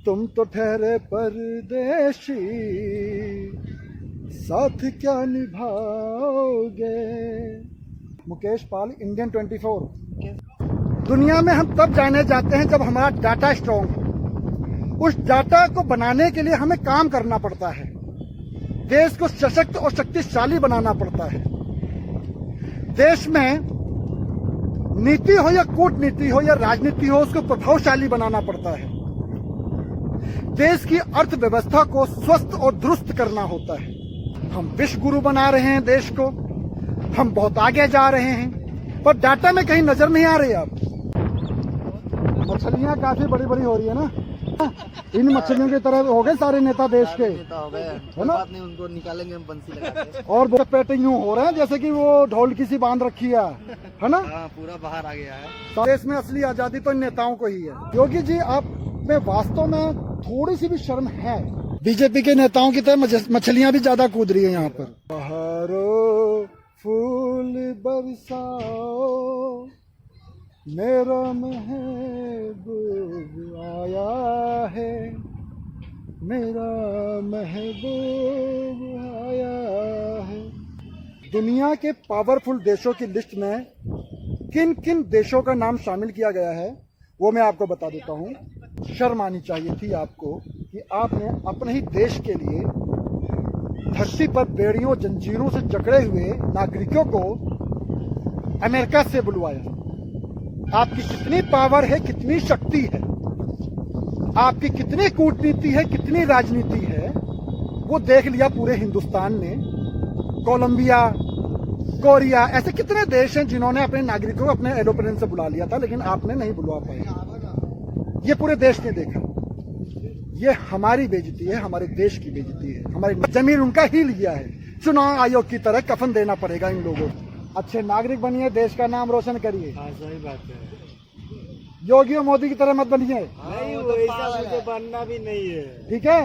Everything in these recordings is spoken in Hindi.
तुम तो ठहरे परदेशी, साथ क्या निभाओगे। मुकेश पाल, इंडियन 24। दुनिया में हम तब जाने जाते हैं जब हमारा डाटा स्ट्रॉन्ग हो। उस डाटा को बनाने के लिए हमें काम करना पड़ता है, देश को सशक्त और शक्तिशाली बनाना पड़ता है। देश में नीति हो या कूटनीति हो या राजनीति हो, उसको प्रभावशाली बनाना पड़ता है। देश की अर्थव्यवस्था को स्वस्थ और दुरुस्त करना होता है। हम विश्व गुरु बना रहे हैं देश को, हम बहुत आगे जा रहे हैं, पर डाटा में कहीं नजर नहीं आ रही। आप मछलियां काफी बड़ी बड़ी हो रही है ना, इन मछलियों की तरह हो गए सारे नेता देश के, है ना। बात नहीं, उनको निकालेंगे हम बंसी लगा के। और पेटे यूं हो रहे हैं जैसे कि वो ढोल की सी बांध रखी है ना। हाँ, पूरा बाहर आ गया है। देश में असली आजादी तो इन नेताओं को ही है। योगी जी, आप में वास्तव में थोड़ी सी भी शर्म है? बीजेपी के नेताओं की तरह मछलियां भी ज्यादा कूद रही है यहाँ पर। बहारो फूल बरसाओ, मेरा महबूब आया है, मेरा महबूब आया है। दुनिया के पावरफुल देशों की लिस्ट में किन किन देशों का नाम शामिल किया गया है वो मैं आपको बता देता हूँ। शर्म आनी चाहिए थी आपको कि आपने अपने ही देश के लिए धरती पर बेड़ियों जंजीरों से जकड़े हुए नागरिकों को अमेरिका से बुलवाया। आपकी कितनी पावर है, कितनी शक्ति है, आपकी कितनी कूटनीति है, कितनी राजनीति है, वो देख लिया पूरे हिंदुस्तान ने। कोलंबिया, कोरिया, ऐसे कितने देश हैं जिन्होंने अपने नागरिकों को अपने एरोप्लेन से बुला लिया था, लेकिन आपने नहीं बुलवा पाए। ये पूरे देश ने देखा। ये हमारी बेइज्जती है, हमारे देश की बेइज्जती है। हमारी जमीन उनका ही लिया है। चुनाव आयोग की तरह कफन देना पड़ेगा इन लोगों को। अच्छे नागरिक बनिए, देश का नाम रोशन करिए। हाँ, सही बात है। योगी और मोदी की तरह मत बनिए। नहीं, वो ऐसा मुझे बनना भी नहीं है। ठीक है,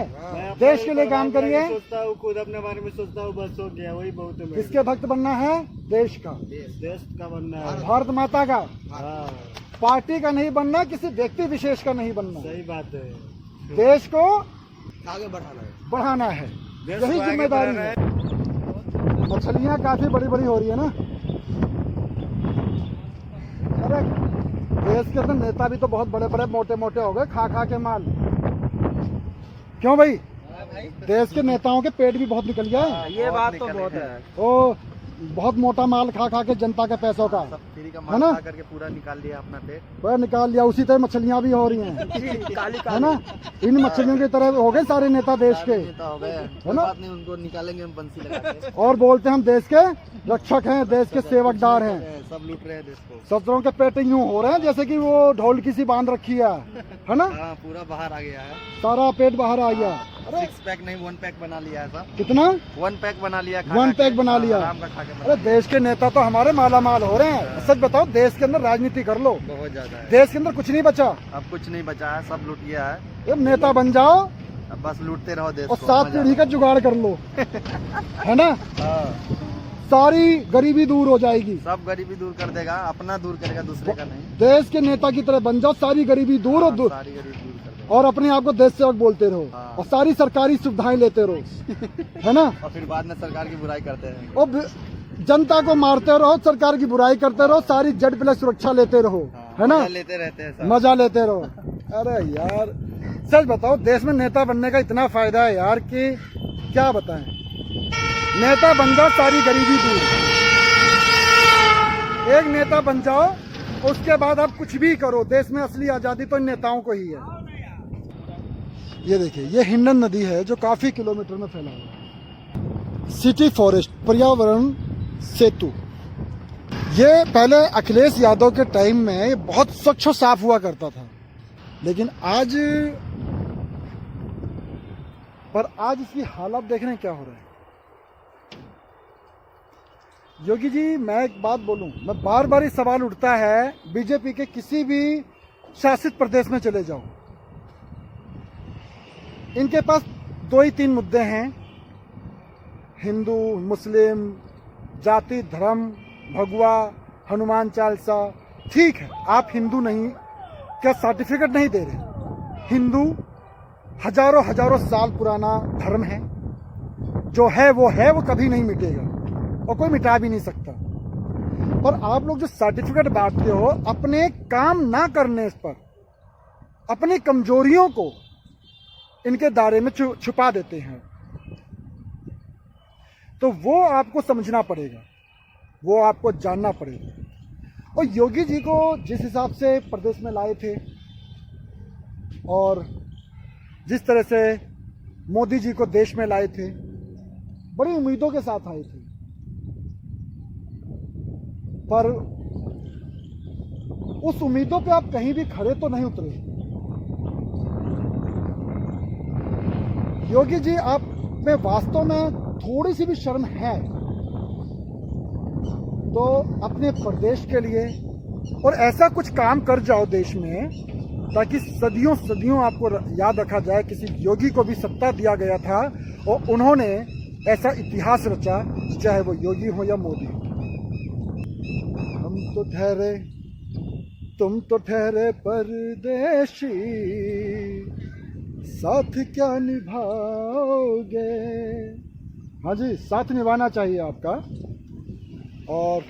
देश के लिए काम करिए। सोचता हूँ, खुद अपने बारे में सोचता हूँ, बस हो गया, वही बहुत है। किसके भक्त बनना है? देश का, देश का बनना है, भारत माता का। हाँ, पार्टी का नहीं बनना, किसी व्यक्ति विशेष का नहीं बनना। सही बात है। देश को आगे बढ़ाना है, देश यही को आगे जिम्मेदारी बढ़ाना है। मछलियां काफी बड़ी बड़ी हो रही है ना। अरे देश के अंदर नेता भी तो बहुत बड़े बड़े मोटे मोटे हो गए, खा खा के माल। क्यों भाई? देश के नेताओं के पेट भी बहुत निकल गया है। ये बात तो बहुत है। ओ, बहुत मोटा माल खा खा के जनता के पैसों का, फ्री का है माल ना, खा करके पूरा निकाल लिया अपना पेट। वह निकाल लिया। उसी तरह मछलियां भी हो रही हैं, काली है ना। इन मछलियों की तरह हो गए सारे नेता देश के, नेता हो गए, है ना। बात नहीं, उनको निकालेंगे हम बंसी लगा के। और बोलते हैं हम देश के रक्षक हैं, देश के सेवकदार हैं। सब लूट रहे हैं देश को। सत्रहों के पेट यूं हो रहे हैं जैसे कि वो ढोल की सी बांध रखी है ना। हाँ, पूरा बाहर आ गया है। सारा पेट बाहर आ गया। 6 पैक नहीं, 1 पैक बना लिया है सब। कितना? 1 पैक बना लिया। 1 पैक बना लिया। आराम का खा के अरे देश के नेता तो हमारे माला माल हो रहे हैं। सच बताओ, देश के अंदर राजनीति कर लो। बहुत ज्यादा है। देश के अंदर कुछ नहीं बचा। अब कुछ नहीं बचा है, सब लूट गया है। अब नेता बन जाओ अब बस लूटते रहो देश और को। 7 पीढ़ी का जुगाड़ कर लो, है ना। हाँ, सारी गरीबी दूर हो जाएगी। सब गरीबी दूर कर देगा, अपना दूर करेगा, दूसरे का नहीं। देश के नेता की तरह बन जाओ, सारी गरीबी दूर और दूर, सारी गरीबी दूर कर देगा। और अपने आप को देश सेवक बोलते रहो। हाँ। और सारी सरकारी सुविधाएं लेते रहो, है ना। और फिर बाद में सरकार की बुराई करते हैं। और जनता को मारते रहो, सरकार की बुराई करते रहो, सारी Z+ सुरक्षा लेते रहो, है ना। मजा लेते रहते हैं सब। मजा लेते रहो। अरे यार, सच बताओ, देश में नेता बनने का इतना फायदा है यार कि क्या बताएं। नेता बन जाओ, सारी गरीबी दूर। एक नेता बन जाओ, उसके बाद आप कुछ भी करो। देश में असली आजादी तो इन नेताओं को ही है। ये देखिए, ये हिंडन नदी है जो काफी किलोमीटर में फैला हुआ है। सिटी फॉरेस्ट पर्यावरण सेतु, ये पहले अखिलेश यादव के टाइम में ये बहुत स्वच्छ और साफ हुआ करता था, लेकिन आज इसकी हालत देख रहे हैं क्या हो रहा है। योगी जी, मैं एक बात बोलूं, मैं बार बार ये सवाल उठता है, बीजेपी के किसी भी शासित प्रदेश में चले जाओ, इनके पास 2 ही 3 मुद्दे हैं। हिंदू, मुस्लिम, जाति, धर्म, भगवा, हनुमान चालीसा। ठीक है, आप हिंदू नहीं, क्या सर्टिफिकेट नहीं दे रहे? हिंदू, हजारों हजारों साल पुराना धर्म है। जो है वो कभी नहीं मिटेगा और कोई मिटा भी नहीं सकता। और आप लोग जो सर्टिफिकेट बांटते हो अपने काम ना करने पर, अपनी कमजोरियों को इनके दायरे में छुपा देते हैं। तो वो आपको समझना पड़ेगा, वो आपको जानना पड़ेगा। और योगी जी को जिस हिसाब से प्रदेश में लाए थे और जिस तरह से मोदी जी को देश में लाए थे, बड़ी उम्मीदों के साथ आए थे, पर उस उम्मीदों पे आप कहीं भी खड़े तो नहीं उतरे। योगी जी, आप में वास्तव में थोड़ी सी भी शर्म है तो अपने प्रदेश के लिए और ऐसा कुछ काम कर जाओ देश में ताकि सदियों सदियों आपको याद रखा जाए। किसी योगी को भी सत्ता दिया गया था और उन्होंने ऐसा इतिहास रचा, चाहे वो योगी हो या मोदी। हम तो ठहरे, तुम तो ठहरे परदेशी, साथ क्या निभाओगे। हाँ जी, साथ निभाना चाहिए आपका। और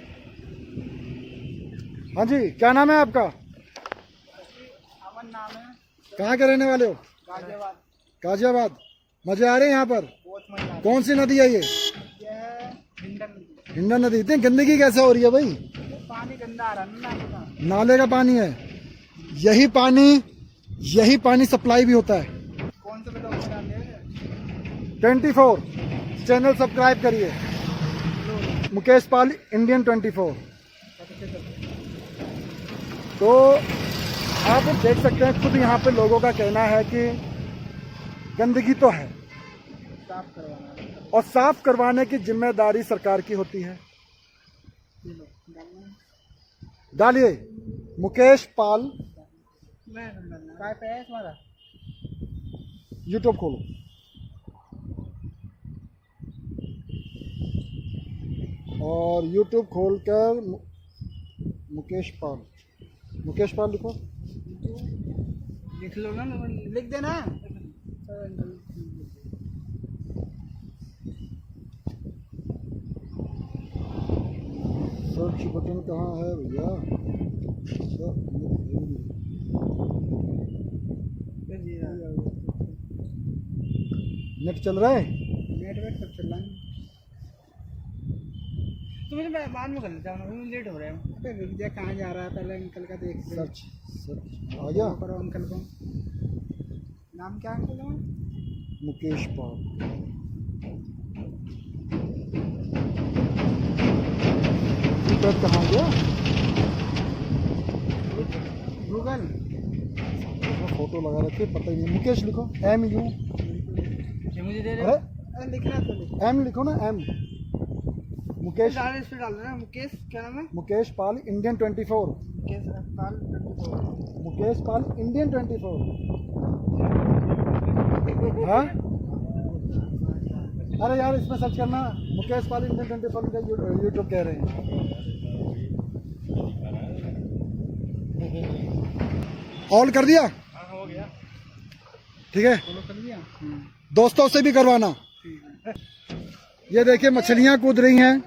हाँ जी, क्या नाम है आपका? अमन नाम है। कहाँ के रहने वाले हो? गाजियाबाद। गाजियाबाद। मजे आ रहे हैं यहाँ पर? बहुत मजा आता कौन सी नदी है ये? है। हिंडन नदी। हिंडन नदी। इतनी गंदगी कैसे हो रही है भाई? पानी गंदा आ रहा है ना, नाले का। नाले का पानी है। यही पानी सप्लाई भी होता है। कौन से बताओ डाल दिया? 24 चैनल सब्सक्राइब करिए, मुकेश पाल इंडियन 24। तो आप देख सकते हैं, खुद यहाँ पे लोगों का कहना है कि गंदगी तो है साफ करवाना है। और साफ करवाने की जिम्मेदारी सरकार की होती है। डालिए मुकेश पाल। काय पे है तुम्हारा? यूट्यूब खोलो और यूट्यूब खोलकर मुकेश पाल लिखो। लिख लो ना, लिख देना। सर्च बटन कहाँ है भैया? नेट चल रहा है? नेटवर्क सब चल रहा है। तो मुझे बाद में कर लेता हूँ, अभी लेट हो रहा है। रुक जा, कहाँ जा रहा है पहले अंकल का देख। सर्च आ गया। करो अंकल को। नाम क्या अंकल का? मुकेश पाल। कहाँ गया? गूगल फोटो लगा रखे, पता ही नहीं। मुकेश लिखो, MU। मुझे दे अरे लिखना तो लिख। M लिखो ना, M। मुकेश डाल, इस पे डाल देना। मुकेश क्या नाम है? मुकेश पाल इंडियन 24। मुकेश पाल 24। मुकेश पाल इंडियन 24। हाँ, अरे यार इसमें सर्च करना मुकेश पाल इंडियन 24 का यूट्यूब कह रहे हैं। ऑल कर दिया? हाँ, हो गया। ठीक है, फॉलो कर दिया। दोस्तों से भी करवाना। ये देखिए मछलियां कूद रही हैं।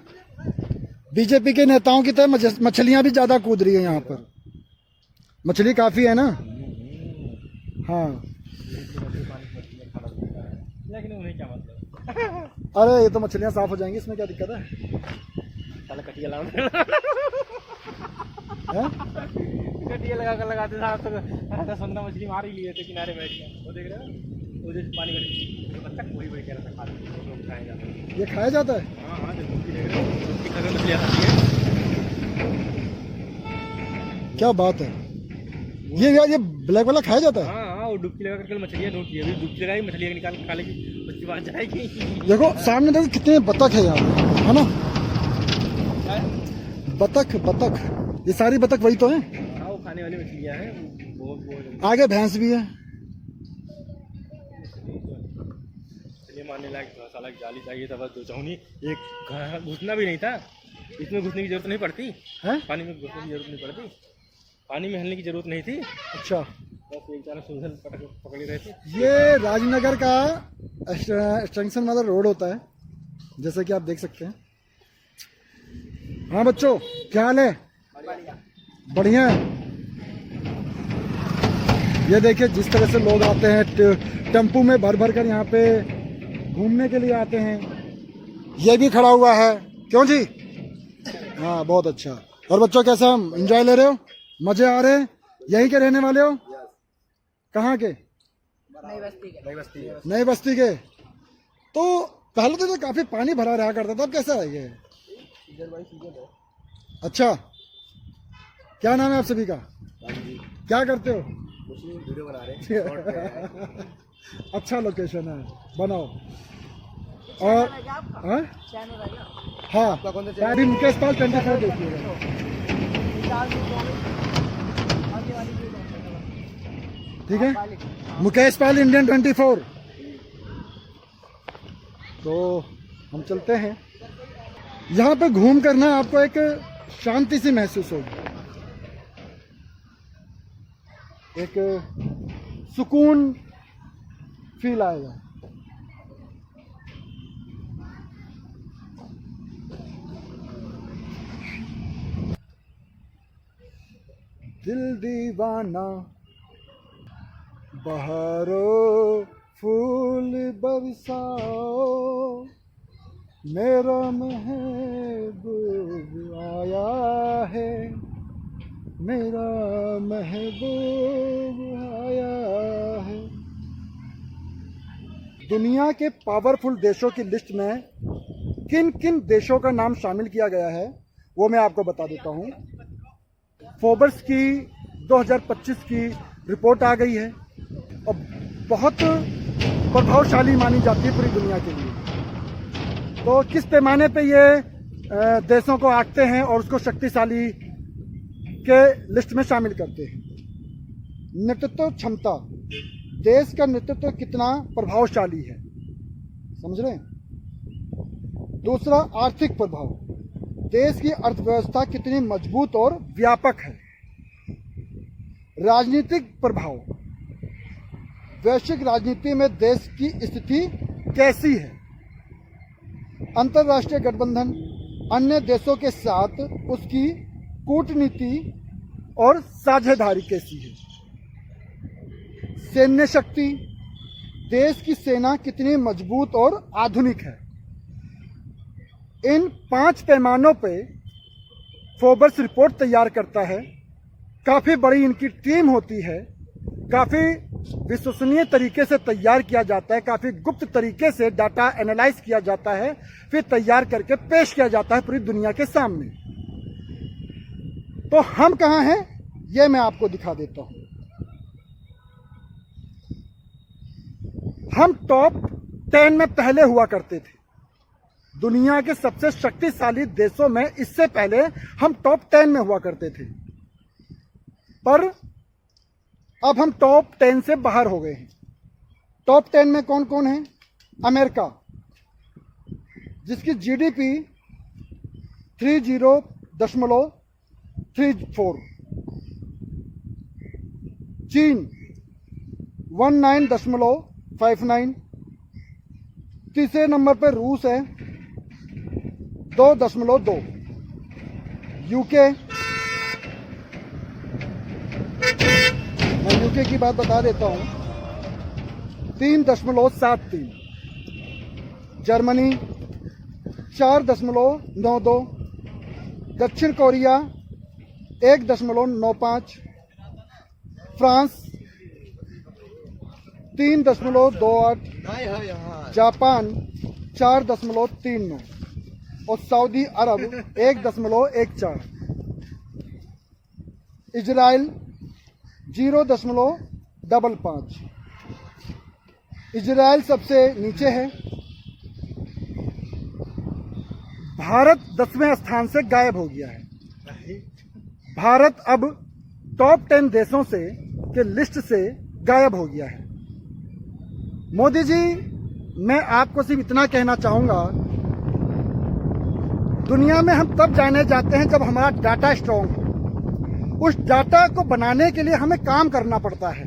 बीजेपी के नेताओं की तरह मछलियां भी ज्यादा कूद रही हैं यहाँ पर। मछली काफी है ना? हाँ, लेकिन उन्हें क्या मतलब? अरे ये तो मछलियां साफ हो जाएंगी, इसमें क्या दिक्कत है? कटिया हैं? लगा कर लगाते साहब, तो सुंदर मछली मार ही लिए थे किनारे बैठ के। वो देख रहे हो, वो जैसे पानी में बच्चा वही वही कह रहा था, खाया जाता है। ये खाया जाता है? हाँ हाँ, देख रहे हो, उसकी कलर मछली आती है। क्या बात है? ये ब्लैक वाला खाया जाता है? हाँ हाँ, वो डुबकी लगा करके मछलियाँ ढूंढती है। अभी डुबकी लगाई, मछलियाँ निकाल खा लेगी, उसकी बात जाएगी। देखो सामने, देखो कितने बतख है यार, है ना? बतख ये सारी बतख वही तो है। हाँ, वो खाने वाली मछलियाँ हैं। बहुत आगे भैंस भी है। मारने लायक साला जाली चाहिए था बस, दो चौनी। एक घुसना भी नहीं था, इसमें घुसने की जरूरत नहीं पड़ती है? पानी में घुसने की जरूरत नहीं पड़ती, पानी में हिलने की जरूरत नहीं थी। अच्छा, बस एक जाना सुजल पकड़ रहे थे। ये राजनगर का एक्सटेंशन वाला रोड होता है, जैसा कि आप देख सकते हैं। हाँ बच्चों, क्या हाल है? बढ़िया है। ये देखिए जिस तरह से लोग आते हैं टेम्पू में भर भर कर यहाँ पे घूमने के लिए आते हैं। ये भी खड़ा हुआ है, क्यों जी? हाँ बहुत अच्छा। और बच्चों कैसा एंजॉय ले रहे हो? मजे आ रहे हैं? यहीं के रहने वाले हो? कहाँ के? नई बस्ती के। तो पहले तो काफी पानी भरा रहा करता था, अब कैसा है ये? अच्छा, क्या नाम है आप सभी का? क्या करते हो? वीडियो बना रहे अच्छा लोकेशन है, बनाओ। और हाँ अभी मुकेश पाल 24 देखिएगा। ठीक है, मुकेश पाल इंडियन 24। तो हम चलते हैं। यहाँ पे घूम कर ना आपको एक शांति सी महसूस होगी, एक सुकून फील आएगा। दिल दीवाना बहारो फूल बरसाओ, मेरा महबूब आया है, मेरा महबूब आया है। दुनिया के पावरफुल देशों की लिस्ट में किन किन देशों का नाम शामिल किया गया है वो मैं आपको बता देता हूं। फोर्ब्स की 2025 की रिपोर्ट आ गई है और बहुत प्रभावशाली मानी जाती है पूरी दुनिया के लिए। तो किस पैमाने पे ये देशों को आंकते हैं और उसको शक्तिशाली के लिस्ट में शामिल करते हैं। नेतृत्व क्षमता, देश का नेतृत्व कितना प्रभावशाली है, समझ रहे हैं? दूसरा आर्थिक प्रभाव, देश की अर्थव्यवस्था कितनी मजबूत और व्यापक है। राजनीतिक प्रभाव, वैश्विक राजनीति में देश की स्थिति कैसी है। अंतर्राष्ट्रीय गठबंधन, अन्य देशों के साथ उसकी कूटनीति और साझेदारी कैसी है। सैन्य शक्ति, देश की सेना कितनी मजबूत और आधुनिक है। इन 5 पैमानों पे फोर्ब्स रिपोर्ट तैयार करता है। काफ़ी बड़ी इनकी टीम होती है, काफ़ी विश्वसनीय तरीके से तैयार किया जाता है, काफ़ी गुप्त तरीके से डाटा एनालाइज किया जाता है, फिर तैयार करके पेश किया जाता है पूरी दुनिया के सामने। तो हम कहाँ हैं ये मैं आपको दिखा देता हूं। हम टॉप 10 में पहले हुआ करते थे। दुनिया के सबसे शक्तिशाली देशों में इससे पहले हम टॉप 10 में हुआ करते थे, पर अब हम टॉप 10 से बाहर हो गए हैं। टॉप 10 में कौन कौन है? अमेरिका, जिसकी जीडीपी 30.34, चीन 19.59, तीसरे नंबर पर रूस है 2.2, यूके, मैं यूके की बात बता देता हूं 3.73, जर्मनी 4.92, दक्षिण कोरिया 1.95, फ्रांस 3.28, जापान 4.39 और सऊदी अरब 1.14, इजराइल 0.55। इजराइल सबसे नीचे है। भारत 10वें स्थान से गायब हो गया है। भारत अब टॉप 10 देशों से के लिस्ट से गायब हो गया है। मोदी जी, मैं आपको सिर्फ इतना कहना चाहूंगा, दुनिया में हम तब जाने जाते हैं जब हमारा डाटा स्ट्रांग हो। उस डाटा को बनाने के लिए हमें काम करना पड़ता है।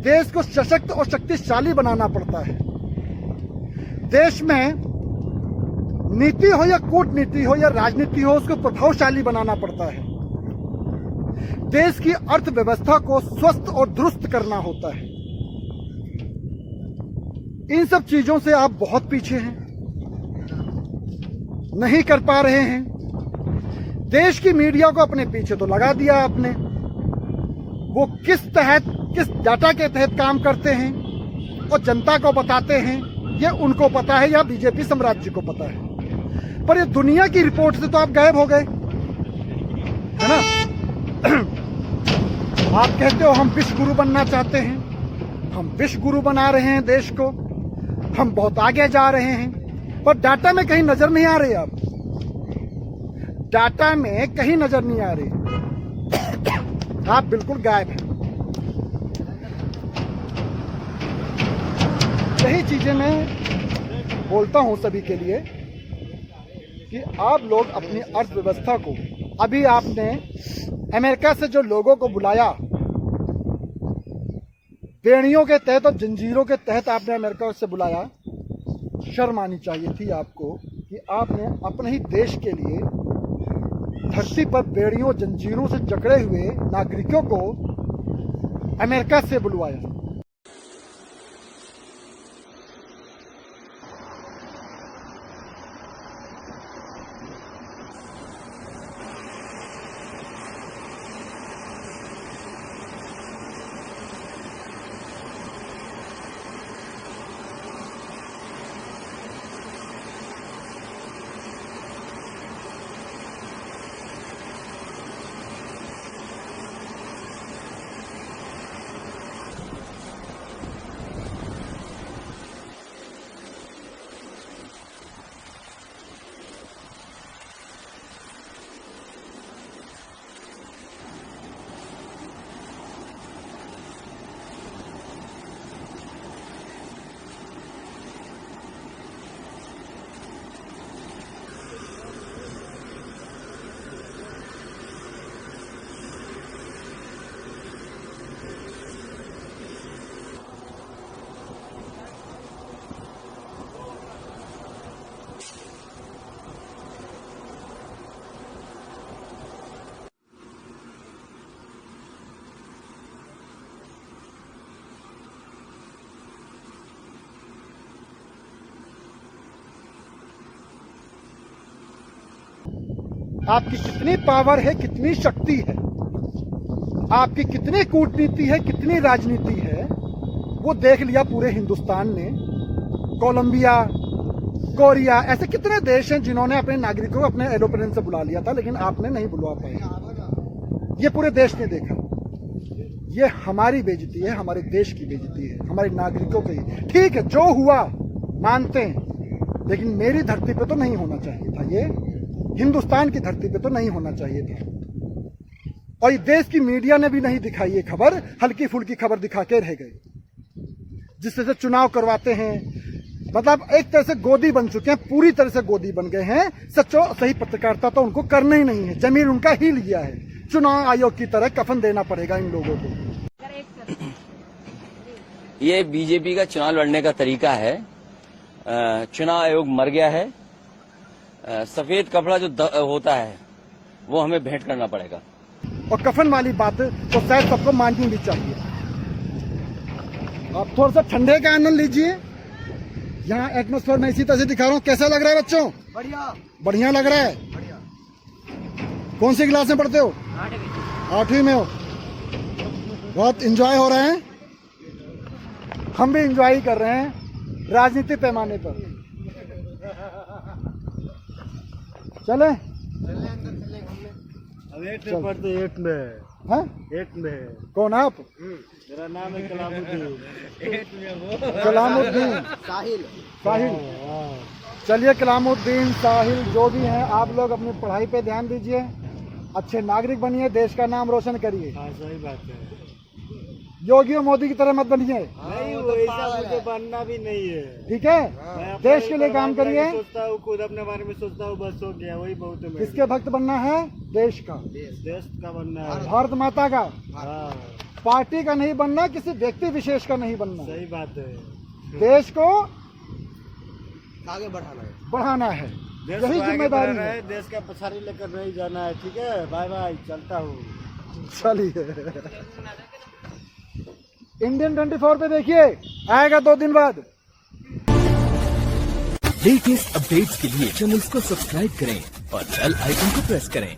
देश को सशक्त और शक्तिशाली बनाना पड़ता है। देश में नीति हो या कूटनीति हो या राजनीति हो, उसको प्रभावशाली बनाना पड़ता है। देश की अर्थव्यवस्था को स्वस्थ और दुरुस्त करना होता है। इन सब चीजों से आप बहुत पीछे हैं, नहीं कर पा रहे हैं। देश की मीडिया को अपने पीछे तो लगा दिया आपने। वो किस डाटा के तहत काम करते हैं और जनता को बताते हैं, ये उनको पता है या बीजेपी साम्राज्य को पता है। पर ये दुनिया की रिपोर्ट से तो आप गायब हो गए, है ना। आप कहते हो हम विश्व गुरु बनना चाहते हैं, हम विश्व गुरु बना रहे हैं देश को, हम बहुत आगे जा रहे हैं, पर डाटा में कहीं नजर नहीं आ रहे। आप डाटा में कहीं नजर नहीं आ रहे, आप बिल्कुल गायब हैं। यही चीजें मैं बोलता हूं सभी के लिए कि आप लोग अपनी अर्थव्यवस्था को, अभी आपने अमेरिका से जो लोगों को बुलाया, बेड़ियों के तहत और जंजीरों के तहत आपने अमेरिका से बुलाया, शर्म आनी चाहिए थी आपको कि आपने अपने ही देश के लिए धरती पर बेड़ियों जंजीरों से जकड़े हुए नागरिकों को अमेरिका से बुलवाया। आपकी कितनी पावर है, कितनी शक्ति है, आपकी कितनी कूटनीति है, कितनी राजनीति है, वो देख लिया पूरे हिंदुस्तान ने। कोलंबिया, कोरिया, ऐसे कितने देश हैं जिन्होंने अपने नागरिकों को अपने एरोप्लेन से बुला लिया था, लेकिन आपने नहीं बुलवा पाए। ये पूरे देश ने देखा। ये हमारी बेइज्जती है, हमारे देश की बेइज्जती है, हमारे नागरिकों की। ठीक है, जो हुआ मानते हैं, लेकिन मेरी धरती पे तो नहीं होना चाहिए था। ये हिंदुस्तान की धरती पे तो नहीं होना चाहिए था। और ये देश की मीडिया ने भी नहीं दिखाई ये खबर, हल्की फुल्की खबर दिखा के रह गए, जिससे से चुनाव करवाते हैं। मतलब एक तरह से गोदी बन चुके हैं, पूरी तरह से गोदी बन गए हैं। सच्चो सही पत्रकारिता तो उनको करना ही नहीं है, जमीन उनका ही लिया है। चुनाव आयोग की तरह कफन देना पड़ेगा इन लोगों को। ये बीजेपी का चुनाव लड़ने का तरीका है। चुनाव आयोग मर गया है। सफेद कपड़ा जो होता है वो हमें भेंट करना पड़ेगा। और कफन वाली बात तो शायद सबको माननी भी चाहिए। आप थोड़ा सा ठंडे का आनंद लीजिए। यहाँ एटमॉस्फेयर में इसी तरह से दिखा रहा हूँ। कैसा लग रहा है बच्चों? बढ़िया बढ़िया लग रहा है। बढ़िया। कौन सी क्लास में पढ़ते हो? 8वीं में हो। बहुत एंजॉय हो रहे हैं। हम भी एंजॉय कर रहे हैं राजनीतिक पैमाने पर। चले अब 8 में पढ़ते, 8 में हैं? 8 में। कौन आप? मेरा नाम है कलामुद्दीन। कलामुद्दीन साहिल। साहिल। चलिए कलामुद्दीन, साहिल, जो भी हैं, आप लोग अपनी पढ़ाई पे ध्यान दीजिए, अच्छे नागरिक बनिए, देश का नाम रोशन करिए। हाँ, सही बात है। योगी और मोदी की तरह मत बनिए। नहीं, वैसा मुझे बनना भी नहीं है। ठीक है, देश के लिए काम करिए। सोचता हूँ, खुद अपने बारे में सोचता हूँ, बस हो गया, वही बहुत है। किसके भक्त बनना है? देश का, देश का बनना है, भारत माता का। हाँ। पार्टी का नहीं बनना, किसी व्यक्ति विशेष का नहीं बनना, सही बात है। देश को आगे बढ़ाना है। बढ़ाना है, देश यही को आगे जिम्मेदारी बढ़ाना है। देश का पछाड़ी लेकर नहीं जाना है। ठीक है, बाय बाय, चलता हूँ। चलिए, इंडियन 24 पे देखिए, आएगा 2 दिन बाद। लेटेस्ट अपडेट्स के लिए चैनल को सब्सक्राइब करें और बेल आइकन को प्रेस करें।